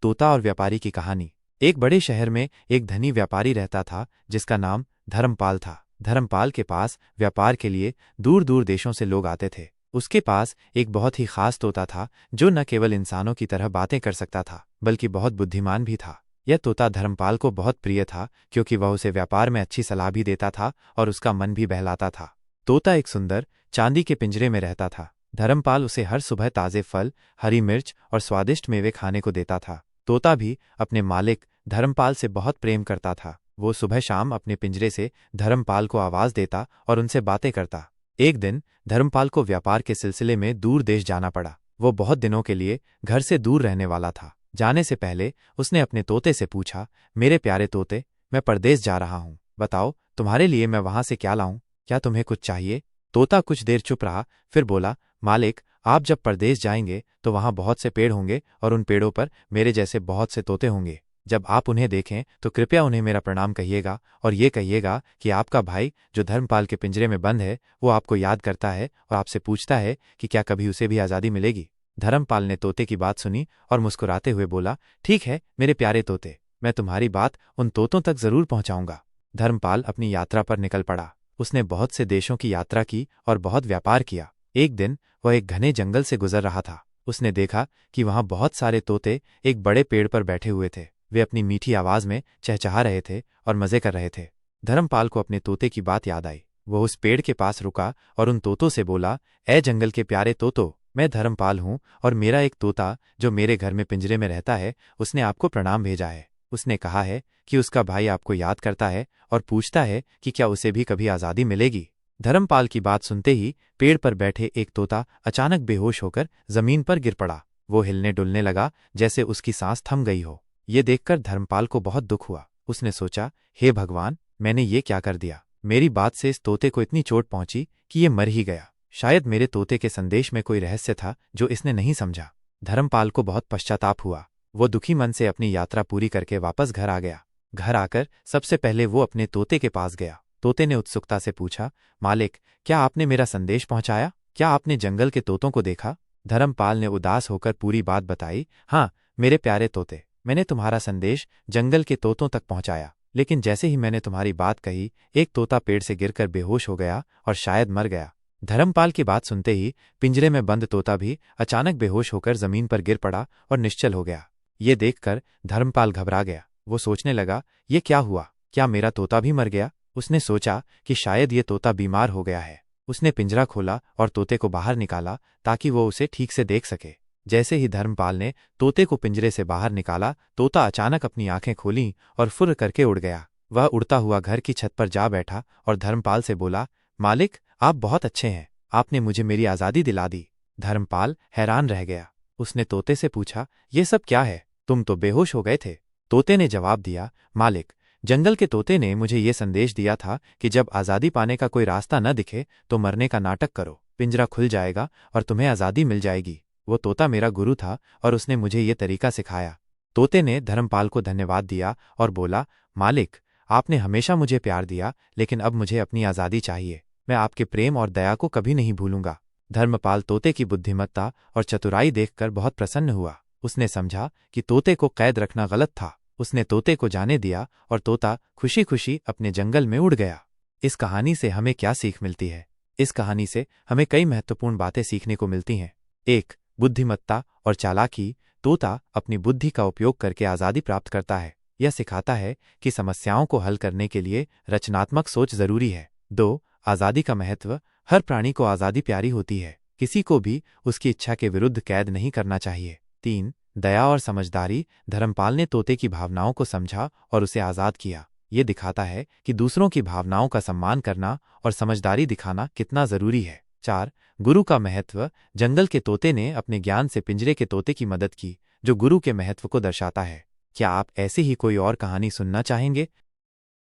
तोता और व्यापारी की कहानी। एक बड़े शहर में एक धनी व्यापारी रहता था जिसका नाम धर्मपाल था। धर्मपाल के पास व्यापार के लिए दूर दूर देशों से लोग आते थे। उसके पास एक बहुत ही खास तोता था जो न केवल इंसानों की तरह बातें कर सकता था बल्कि बहुत बुद्धिमान भी था। यह तोता धर्मपाल को बहुत प्रिय था क्योंकि वह उसे व्यापार में अच्छी सलाह भी देता था और उसका मन भी बहलाता था। तोता एक सुंदर चांदी के पिंजरे में रहता था। धर्मपाल उसे हर सुबह ताज़े फल, हरी मिर्च और स्वादिष्ट मेवे खाने को देता था। तोता भी अपने मालिक धर्मपाल से बहुत प्रेम करता था। वो सुबह शाम अपने पिंजरे से धर्मपाल को आवाज देता और उनसे बातें करता। एक दिन धर्मपाल को व्यापार के सिलसिले में दूर देश जाना पड़ा। वो बहुत दिनों के लिए घर से दूर रहने वाला था। जाने से पहले उसने अपने तोते से पूछा, मेरे प्यारे तोते, मैं परदेश जा रहा हूँ, बताओ तुम्हारे लिए मैं वहां से क्या लाऊं? क्या तुम्हें कुछ चाहिए? तोता कुछ देर चुप रहा, फिर बोला, मालिक, आप जब परदेश जाएंगे तो वहां बहुत से पेड़ होंगे और उन पेड़ों पर मेरे जैसे बहुत से तोते होंगे। जब आप उन्हें देखें तो कृपया उन्हें मेरा प्रणाम कहिएगा और ये कहिएगा कि आपका भाई जो धर्मपाल के पिंजरे में बंद है वो आपको याद करता है और आपसे पूछता है कि क्या कभी उसे भी आज़ादी मिलेगी। धर्मपाल ने तोते की बात सुनी और मुस्कुराते हुए बोला, ठीक है मेरे प्यारे तोते, मैं तुम्हारी बात उन तोतों तक जरूर पहुंचाऊंगा। धर्मपाल अपनी यात्रा पर निकल पड़ा। उसने बहुत से देशों की यात्रा की और बहुत व्यापार किया। एक दिन वह एक घने जंगल से गुजर रहा था। उसने देखा कि वहां बहुत सारे तोते एक बड़े पेड़ पर बैठे हुए थे। वे अपनी मीठी आवाज में चहचहा रहे थे और मजे कर रहे थे। धर्मपाल को अपने तोते की बात याद आई। वह उस पेड़ के पास रुका और उन तोतों से बोला, ए जंगल के प्यारे तोतो, मैं धर्मपाल हूँ और मेरा एक तोता जो मेरे घर में पिंजरे में रहता है उसने आपको प्रणाम भेजा है। उसने कहा है कि उसका भाई आपको याद करता है और पूछता है कि क्या उसे भी कभी आज़ादी मिलेगी। धर्मपाल की बात सुनते ही पेड़ पर बैठे एक तोता अचानक बेहोश होकर जमीन पर गिर पड़ा। वो हिलने डुलने लगा जैसे उसकी सांस थम गई हो। ये देखकर धर्मपाल को बहुत दुख हुआ। उसने सोचा, हे भगवान, मैंने ये क्या कर दिया? मेरी बात से इस तोते को इतनी चोट पहुंची कि ये मर ही गया। शायद मेरे तोते के संदेश में कोई रहस्य था जो इसने नहीं समझा। धर्मपाल को बहुत पश्चाताप हुआ। वो दुखी मन से अपनी यात्रा पूरी करके वापस घर आ गया। घर आकर सबसे पहले वो अपने तोते के पास गया। तोते ने उत्सुकता से पूछा, मालिक, क्या आपने मेरा संदेश पहुंचाया? क्या आपने जंगल के तोतों को देखा? धर्मपाल ने उदास होकर पूरी बात बताई। हाँ मेरे प्यारे तोते, मैंने तुम्हारा संदेश जंगल के तोतों तक पहुंचाया, लेकिन जैसे ही मैंने तुम्हारी बात कही एक तोता पेड़ से गिरकर बेहोश हो गया और शायद मर गया। धर्मपाल की बात सुनते ही पिंजरे में बंद तोता भी अचानक बेहोश होकर जमीन पर गिर पड़ा और निश्चल हो गया। ये देखकर धर्मपाल घबरा गया। वो सोचने लगा, ये क्या हुआ? क्या मेरा तोता भी मर गया? उसने सोचा कि शायद ये तोता बीमार हो गया है। उसने पिंजरा खोला और तोते को बाहर निकाला ताकि वो उसे ठीक से देख सके। जैसे ही धर्मपाल ने तोते को पिंजरे से बाहर निकाला, तोता अचानक अपनी आंखें खोलीं और फुर्र करके उड़ गया। वह उड़ता हुआ घर की छत पर जा बैठा और धर्मपाल से बोला, मालिक, आप बहुत अच्छे हैं, आपने मुझे मेरी आज़ादी दिला दी। धर्मपाल हैरान रह गया। उसने तोते से पूछा, ये सब क्या है? तुम तो बेहोश हो गए थे। तोते ने जवाब दिया, मालिक, जंगल के तोते ने मुझे ये संदेश दिया था कि जब आज़ादी पाने का कोई रास्ता न दिखे तो मरने का नाटक करो, पिंजरा खुल जाएगा और तुम्हें आज़ादी मिल जाएगी। वो तोता मेरा गुरु था और उसने मुझे ये तरीका सिखाया। तोते ने धर्मपाल को धन्यवाद दिया और बोला, मालिक, आपने हमेशा मुझे प्यार दिया, लेकिन अब मुझे अपनी आज़ादी चाहिए। मैं आपके प्रेम और दया को कभी नहीं भूलूंगा। धर्मपाल तोते की बुद्धिमत्ता और चतुराई देखकर बहुत प्रसन्न हुआ। उसने समझा कि तोते को कैद रखना गलत था। उसने तोते को जाने दिया और तोता खुशी खुशी अपने जंगल में उड़ गया। इस कहानी से हमें क्या सीख मिलती है? इस कहानी से हमें कई महत्वपूर्ण बातें सीखने को मिलती हैं। 1. बुद्धिमत्ता और चालाकी। तोता अपनी बुद्धि का उपयोग करके आज़ादी प्राप्त करता है। यह सिखाता है कि समस्याओं को हल करने के लिए रचनात्मक सोच जरूरी है। 2. आज़ादी का महत्व। हर प्राणी को आज़ादी प्यारी होती है। किसी को भी उसकी इच्छा के विरुद्ध कैद नहीं करना चाहिए। 3. दया और समझदारी। धर्मपाल ने तोते की भावनाओं को समझा और उसे आज़ाद किया। ये दिखाता है कि दूसरों की भावनाओं का सम्मान करना और समझदारी दिखाना कितना जरूरी है। 4. गुरु का महत्व। जंगल के तोते ने अपने ज्ञान से पिंजरे के तोते की मदद की, जो गुरु के महत्व को दर्शाता है। क्या आप ऐसी ही कोई और कहानी सुनना चाहेंगे?